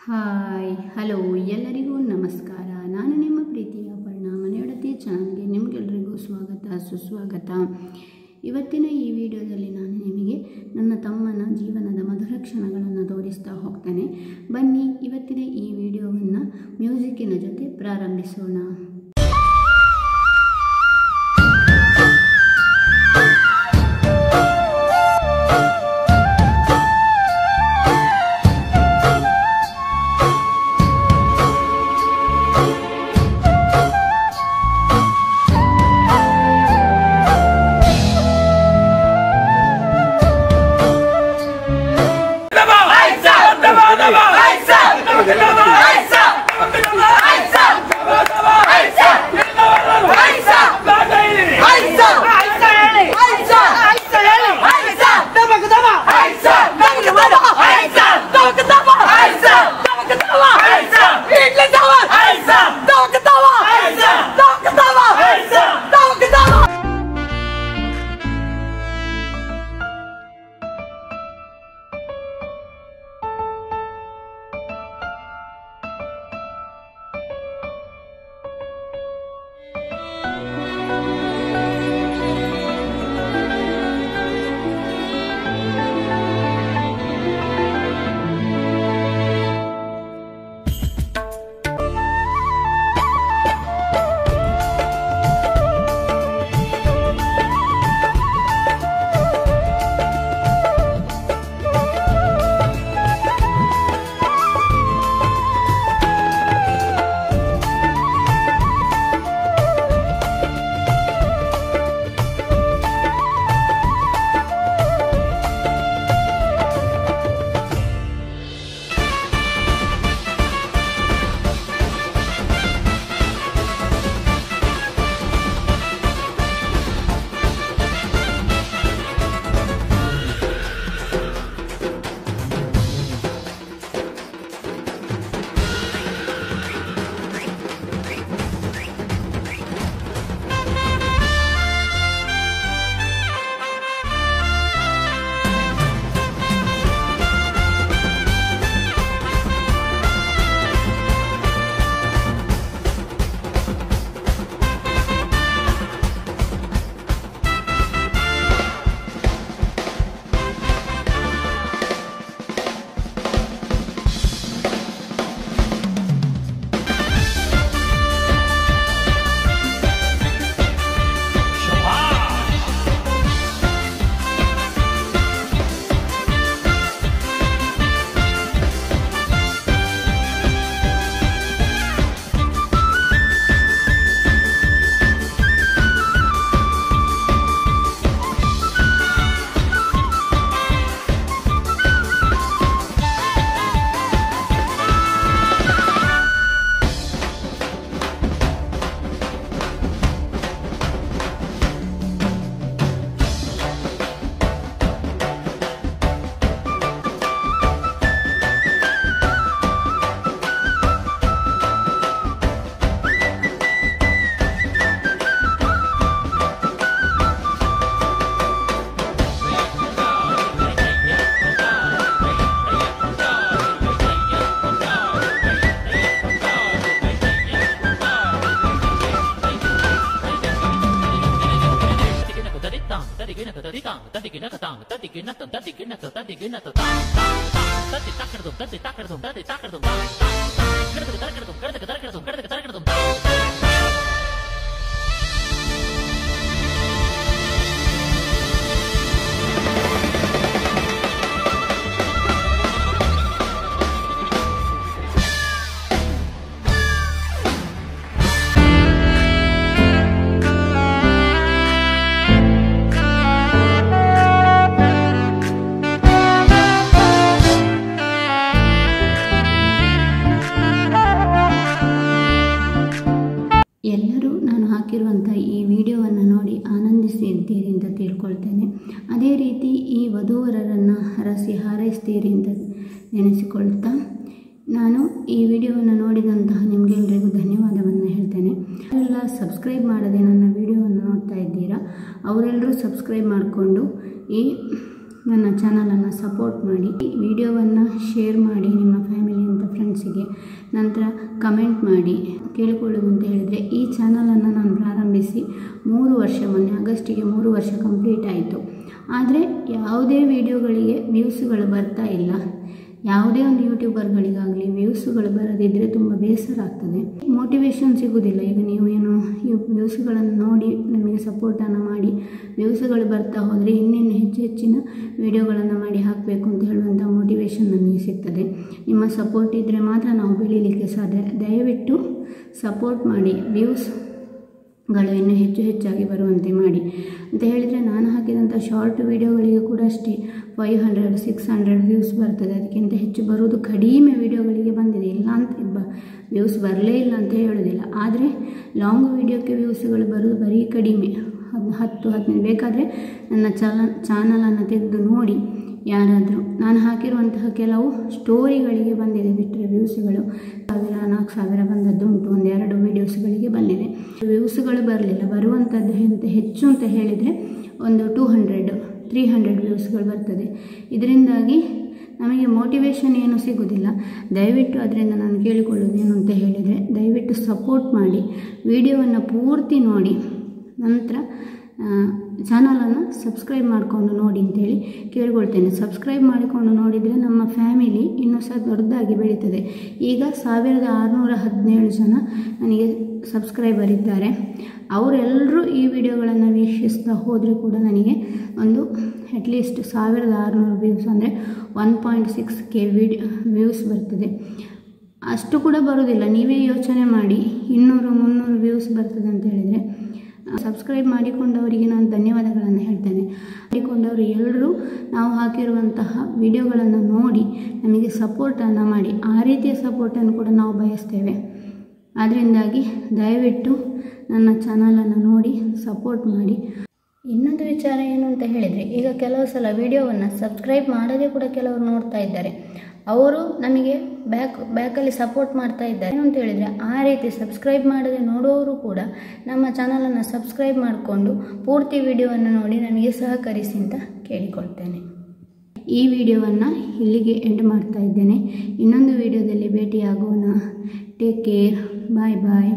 Hi hello ಎಲ್ಲರಿಗೂ ನಮಸ್ಕಾರ. ನಾನು ನಿಮ್ಮ ಪ್ರೀತಿಯ ಅಪರ್ಣ ಮನೆಯೊಡತಿ ಚಾನಲ್ಗೆ ನಿಮಗೆಲ್ಲರಿಗೂ ಸ್ವಾಗತ ಸುಸ್ವಾಗತ. ಇವತ್ತಿನ ಈ ವಿಡಿಯೋದಲ್ಲಿ ನಾನು ನಿಮಗೆ ನನ್ನ ತಮ್ಮನ ಜೀವನದ ಮಧುರ ಕ್ಷಣಗಳನ್ನು ತೋರಿಸ್ತಾ ಹೋಗ್ತೇನೆ. ಬನ್ನಿ ಇವತ್ತಿನ ಈ ವಿಡಿಯೋವನ್ನು ಮ್ಯೂಸಿಕ್ಕಿನ ಜೊತೆ ಪ್ರಾರಂಭಿಸೋಣ. ಎಲ್ಲರೂ ನಾನು ಹಾಕಿರುವಂಥ ಈ ವಿಡಿಯೋವನ್ನು ನೋಡಿ ಆನಂದಿಸಿದ್ದೀರಿ ಅಂತ ತಿಳ್ಕೊಳ್ತೇನೆ. ಅದೇ ರೀತಿ ಈ ವಧೂವರರನ್ನು ಹರಸಿ ಹಾರೈಸ್ತೀರಿ ಅಂತ ನೆನೆಸಿಕೊಳ್ತಾ ನಾನು ಈ ವಿಡಿಯೋವನ್ನು ನೋಡಿದಂತಹ ನಿಮಗೆಲ್ಲರಿಗೂ ಧನ್ಯವಾದವನ್ನು ಹೇಳ್ತೇನೆ. ಯಾರೆಲ್ಲ ಸಬ್ಸ್ಕ್ರೈಬ್ ಮಾಡದೆ ನನ್ನ ವಿಡಿಯೋವನ್ನು ನೋಡ್ತಾ ಇದ್ದೀರಾ ಅವರೆಲ್ಲರೂ ಸಬ್ಸ್ಕ್ರೈಬ್ ಮಾಡಿಕೊಂಡು ಈ ನನ್ನ ಚಾನಲನ್ನು ಸಪೋರ್ಟ್ ಮಾಡಿ, ಈ ವಿಡಿಯೋವನ್ನು ಶೇರ್ ಮಾಡಿ ನಿಮ್ಮ ಫ್ಯಾಮಿಲಿ ಅಂತ ಫ್ರೆಂಡ್ಸ್ ವ್ಯೂಸಿಗೆ. ನಂತರ ಕಮೆಂಟ್ ಮಾಡಿ. ಕೇಳಿಕೊಳ್ಳೋದು ಅಂತ ಹೇಳಿದರೆ, ಈ ಚಾನಲನ್ನು ನಾನು ಪ್ರಾರಂಭಿಸಿ 3 ವರ್ಷ, ಮೊನ್ನೆ ಆಗಸ್ಟಿಗೆ 3 ವರ್ಷ ಕಂಪ್ಲೀಟ್ ಆಯಿತು. ಆದರೆ ಯಾವುದೇ ವಿಡಿಯೋಗಳಿಗೆ ವ್ಯೂಸ್ಗಳು ಬರ್ತಾ ಇಲ್ಲ. ಯಾವುದೇ ಒಂದು ಯೂಟ್ಯೂಬರ್ಗಳಿಗಾಗಲಿ ವ್ಯೂಸ್ಗಳು ಬರದಿದ್ದರೆ ತುಂಬ ಬೇಸರ ಆಗ್ತದೆ, ಮೋಟಿವೇಶನ್ ಸಿಗೋದಿಲ್ಲ. ಈಗ ನೀವು ಏನು ಈ ವ್ಯೂಸ್ಗಳನ್ನು ನೋಡಿ ನಮಗೆ ಸಪೋರ್ಟನ್ನು ಮಾಡಿ ವ್ಯೂಸ್ಗಳು ಬರ್ತಾ ಹೋದರೆ ಇನ್ನಿನ್ನು ಹೆಚ್ಚಿನ ವಿಡಿಯೋಗಳನ್ನು ಮಾಡಿ ಹಾಕಬೇಕು ಅಂತ ಹೇಳುವಂಥ ಮೋಟಿವೇಶನ್ ನಮಗೆ ಸಿಗ್ತದೆ. ನಿಮ್ಮ ಸಪೋರ್ಟ್ ಇದ್ದರೆ ಮಾತ್ರ ನಾವು ಬೆಳೀಲಿಕ್ಕೆ ಸಾಧ್ಯ. ದಯವಿಟ್ಟು ಸಪೋರ್ಟ್ ಮಾಡಿ, ವ್ಯೂಸ್ಗಳು ಇನ್ನೂ ಹೆಚ್ಚಾಗಿ ಬರುವಂತೆ ಮಾಡಿ ಅಂತ ಹೇಳಿದರೆ, ನಾನು ಹಾಕಿದಂಥ ಶಾರ್ಟ್ ವಿಡಿಯೋಗಳಿಗೆ ಕೂಡ ಅಷ್ಟೇ 500-600 ವ್ಯೂಸ್ ಬರ್ತದೆ. ಅದಕ್ಕಿಂತ ಹೆಚ್ಚು ಬರುವುದು ಕಡಿಮೆ ವಿಡಿಯೋಗಳಿಗೆ ಬಂದಿದೆ. ಇಲ್ಲ ಅಂತ ವ್ಯೂಸ್ ಬರಲೇ ಇಲ್ಲ ಅಂತ ಹೇಳೋದಿಲ್ಲ, ಆದರೆ ಲಾಂಗ್ ವಿಡಿಯೋಕ್ಕೆ ವ್ಯೂಸ್ಗಳು ಬರೋದು ಬರೀ ಕಡಿಮೆ, 10-15. ಬೇಕಾದರೆ ನನ್ನ ಚಾನಲನ್ನು ತೆಗೆದು ನೋಡಿ. ಯಾರಾದರೂ ನಾನು ಹಾಕಿರುವಂತಹ ಕೆಲವು ಸ್ಟೋರಿಗಳಿಗೆ ಬಂದಿದೆ ಬಿಟ್ಟರೆ ವ್ಯೂಸ್ಗಳು 1000-4000 ಬಂದದ್ದು ಉಂಟು. 1-2 ವೀಡಿಯೋಸ್ಗಳಿಗೆ ಬಂದಿದೆ. ವ್ಯೂಸ್ಗಳು ಬರಲಿಲ್ಲ. ಬರುವಂಥದ್ದು ಹೆಚ್ಚು ಅಂತ ಹೇಳಿದರೆ ಒಂದು 200-300 ವ್ಯೂಸ್ಗಳು ಬರ್ತದೆ. ಇದರಿಂದಾಗಿ ನಮಗೆ ಮೋಟಿವೇಶನ್ ಏನು ಸಿಗೋದಿಲ್ಲ. ದಯವಿಟ್ಟು ಅದರಿಂದ ನಾನು ಕೇಳಿಕೊಳ್ಳೋದು ಏನು ಅಂತ ಹೇಳಿದರೆ, ದಯವಿಟ್ಟು ಸಪೋರ್ಟ್ ಮಾಡಿ, ವಿಡಿಯೋವನ್ನು ಪೂರ್ತಿ ನೋಡಿ, ನಂತರ ಚಾನಲನ್ನು ಸಬ್ಸ್ಕ್ರೈಬ್ ಮಾಡಿಕೊಂಡು ನೋಡಿ ಅಂತೇಳಿ ಕೇಳ್ಕೊಳ್ತೇನೆ. ಸಬ್ಸ್ಕ್ರೈಬ್ ಮಾಡಿಕೊಂಡು ನೋಡಿದರೆ ನಮ್ಮ ಫ್ಯಾಮಿಲಿ ಇನ್ನೂ ಸಹ ದೊಡ್ಡದಾಗಿ ಬೆಳೀತದೆ. ಈಗ 1617 ಜನ ನನಗೆ ಸಬ್ಸ್ಕ್ರೈಬರ್ ಇದ್ದಾರೆ. ಅವರೆಲ್ಲರೂ ಈ ವಿಡಿಯೋಗಳನ್ನು ವೀಕ್ಷಿಸ್ತಾ ಹೋದರೆ ಕೂಡ ನನಗೆ ಒಂದು ಅಟ್ಲೀಸ್ಟ್ 1600 ವ್ಯೂಸ್ ಅಂದರೆ 1.6K ವ್ಯೂಸ್ ಬರ್ತದೆ. ಅಷ್ಟು ಕೂಡ ಬರೋದಿಲ್ಲ. ನೀವೇ ಯೋಚನೆ ಮಾಡಿ, 200-300 ವ್ಯೂಸ್ ಬರ್ತದೆ ಅಂತ ಹೇಳಿದರೆ, ಸಬ್ಸ್ಕ್ರೈಬ್ ಮಾಡಿಕೊಂಡವರಿಗೆ ನಾನು ಧನ್ಯವಾದಗಳನ್ನು ಹೇಳ್ತೇನೆ. ಮಾಡಿಕೊಂಡವರು ಎಲ್ಲರೂ ನಾವು ಹಾಕಿರುವಂತಹ ವಿಡಿಯೋಗಳನ್ನು ನೋಡಿ ನಮಗೆ ಸಪೋರ್ಟನ್ನು ಮಾಡಿ. ಆ ರೀತಿಯ ಸಪೋರ್ಟನ್ನು ಕೂಡ ನಾವು ಬಯಸ್ತೇವೆ. ಅದರಿಂದಾಗಿ ದಯವಿಟ್ಟು ನನ್ನ ಚಾನಲನ್ನು ನೋಡಿ ಸಪೋರ್ಟ್ ಮಾಡಿ. ಇನ್ನೊಂದು ವಿಚಾರ ಏನು ಅಂತ ಹೇಳಿದರೆ, ಈಗ ಕೆಲವು ಸಲ ವಿಡಿಯೋವನ್ನು ಸಬ್ಸ್ಕ್ರೈಬ್ ಮಾಡದೆ ಕೂಡ ಕೆಲವರು ನೋಡ್ತಾ ಇದ್ದಾರೆ. ಅವರು ನಮಗೆ ಬ್ಯಾಕಲ್ಲಿ ಸಪೋರ್ಟ್ ಮಾಡ್ತಾ ಇದ್ದಾರೆ. ಏನು ಅಂತ ಹೇಳಿದರೆ, ಆ ರೀತಿ ಸಬ್ಸ್ಕ್ರೈಬ್ ಮಾಡದೆ ನೋಡುವವರು ಕೂಡ ನಮ್ಮ ಚಾನಲನ್ನು ಸಬ್ಸ್ಕ್ರೈಬ್ ಮಾಡಿಕೊಂಡು ಪೂರ್ತಿ ವಿಡಿಯೋವನ್ನು ನೋಡಿ ನಮಗೆ ಸಹಕರಿಸಿ ಅಂತ ಕೇಳಿಕೊಳ್ತೇನೆ. ಈ ವಿಡಿಯೋವನ್ನು ಇಲ್ಲಿಗೆ ಎಂಡ್ ಮಾಡ್ತಾ ಇದ್ದೇನೆ. ಇನ್ನೊಂದು ವಿಡಿಯೋದಲ್ಲಿ ಭೇಟಿಯಾಗೋಣ. Take care. ಬಾಯ್ ಬಾಯ್.